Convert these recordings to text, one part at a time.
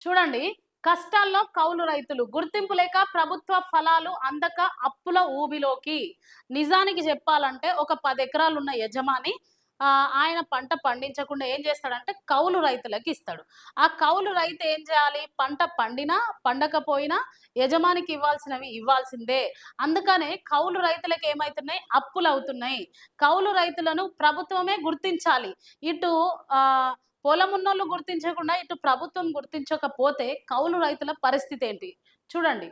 చూడండి, కష్టాల్లో కౌలు రైతులు గుర్తింపు లేక ప్రభుత్వ ఫలాలు అందక అప్పుల ఊబిలోకి. నిజానికి చెప్పాలంటే ఒక 10 ఎకరాలున్న యజమాని ఆయన పంట పండించకుండా ఏం చేస్తాడంటే కౌలు రైతులకి ఇస్తాడు. ఆ కౌలు రైతు ఏం చేయాలి? పంట పండినా, పండకపోయినా యజమానికి ఇవ్వాల్సినవి ఇవ్వాల్సిందే. అందుకనే కౌలు రైతులకు ఏమైతున్నాయి? అప్పులవుతున్నాయి. కౌలు రైతులను ప్రభుత్వమే గుర్తించాలి. ఇటు పొలమున్నోళ్ళు గుర్తించకుండా ఇటు ప్రభుత్వం గుర్తించకపోతే కౌలు రైతుల పరిస్థితి ఏంటి? చూడండి.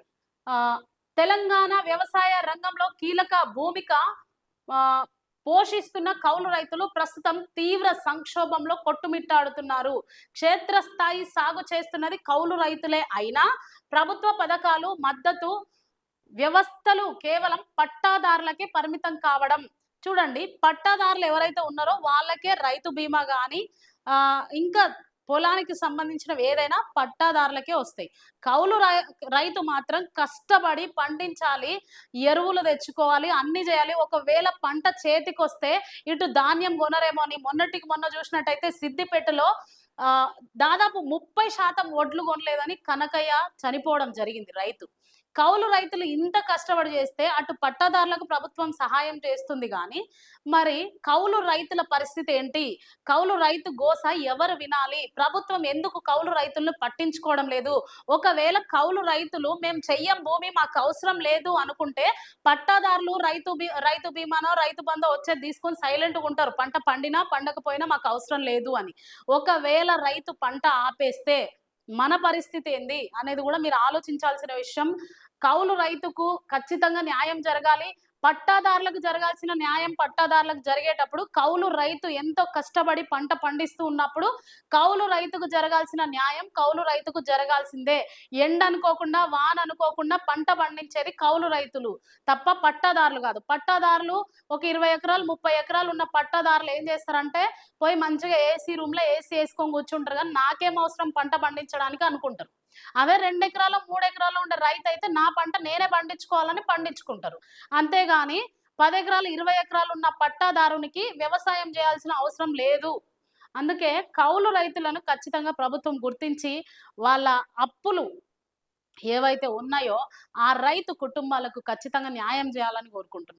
ఆహ్, తెలంగాణ వ్యవసాయ రంగంలో కీలక భూమిక ఆహ్, పోషిస్తున్న కౌలు రైతులు ప్రస్తుతం తీవ్ర సంక్షోభంలో కొట్టుమిట్టాడుతున్నారు. క్షేత్రస్థాయి సాగు చేస్తున్నది కౌలు రైతులే అయినా ప్రభుత్వ పథకాలు, మద్దతు వ్యవస్థలు కేవలం పట్టాదారులకే పరిమితం కావడం. చూడండి, పట్టాదారులు ఎవరైతే ఉన్నారో వాళ్ళకే రైతు బీమా గాని, ఇంకా పొలానికి సంబంధించినవి ఏదైనా పట్టాదారులకే వస్తాయి. కౌలు రైతు మాత్రం కష్టపడి పండించాలి, ఎరువులు తెచ్చుకోవాలి, అన్నీ చేయాలి. ఒకవేళ పంట చేతికొస్తే ఇటు ధాన్యం కొనరేమో అని మొన్నటికి మొన్న చూసినట్టయితే సిద్దిపేటలో ఆహ్, దాదాపు 30% వడ్లు కొనలేదని కనకయ్య చనిపోవడం జరిగింది రైతు. కౌలు రైతులు ఇంత కష్టపడి చేస్తే అటు పట్టాదారులకు ప్రభుత్వం సహాయం చేస్తుంది గానీ, మరి కౌలు రైతుల పరిస్థితి ఏంటి? కౌలు రైతు గోస ఎవరు వినాలి? ప్రభుత్వం ఎందుకు కౌలు రైతులను పట్టించుకోవడం లేదు? ఒకవేళ కౌలు రైతులు మేము చెయ్యం భూమి మాకవసరం లేదు అనుకుంటే, పట్టాదారులు రైతు బీమానో, రైతు బంధో వచ్చేది తీసుకొని సైలెంట్‌గుంటారు. పంట పండినా, పండకపోయినా మాకవసరం లేదు అని. ఒకవేళ రైతు పంట ఆపేస్తే మన పరిస్థితి ఏంది? అనేది గూడా మీరు ఆలోచించాల్సిన విషయం. కౌలు రైతుకు ఖచ్చితంగా న్యాయం జరగాలి. పట్టాదారులకు జరగాల్సిన న్యాయం పట్టాదారులకు జరిగేటప్పుడు, కౌలు రైతు ఎంతో కష్టపడి పంట పండిస్తూ ఉన్నప్పుడు, కౌలు రైతుకు జరగాల్సిన న్యాయం కౌలు రైతుకు జరగాల్సిందే. ఎండ అనుకోకుండా, వాన అనుకోకుండా పంట పండించేది కౌలు రైతులు తప్ప పట్టాదారులు గాదు. పట్టాదారులు ఒక 20 ఎకరాలు, 30 ఎకరాలు ఉన్న పట్టాదారులు ఏం చేస్తారంటే, పోయి మంచిగా ఏసీ రూమ్‌లో ఏసీ యేసుకొని కూర్చుంటారు గానీ, నాకేం అవసరం పంట పండించడానికి అనుకుంటారు. అదే 2 ఎకరాలో, 3 ఎకరాల్లో ఉండే రైతయితే నా పంట నేనే పండించుకోవాలని పండించుకుంటారు. అంతేగాని 10 ఎకరాలు, 20 ఎకరాలు ఉన్న పట్టాదారునికి వ్యవసాయం చేయాల్సిన అవసరం లేదు. అందుకే కౌలు రైతులను ఖచ్చితంగా ప్రభుత్వం గుర్తించి, వాళ్ళ అప్పులు ఏవైతే ఉన్నాయో, ఆ రైతు కుటుంబాలకు ఖచ్చితంగా న్యాయం చేయాలని కోరుకుంటున్నాను.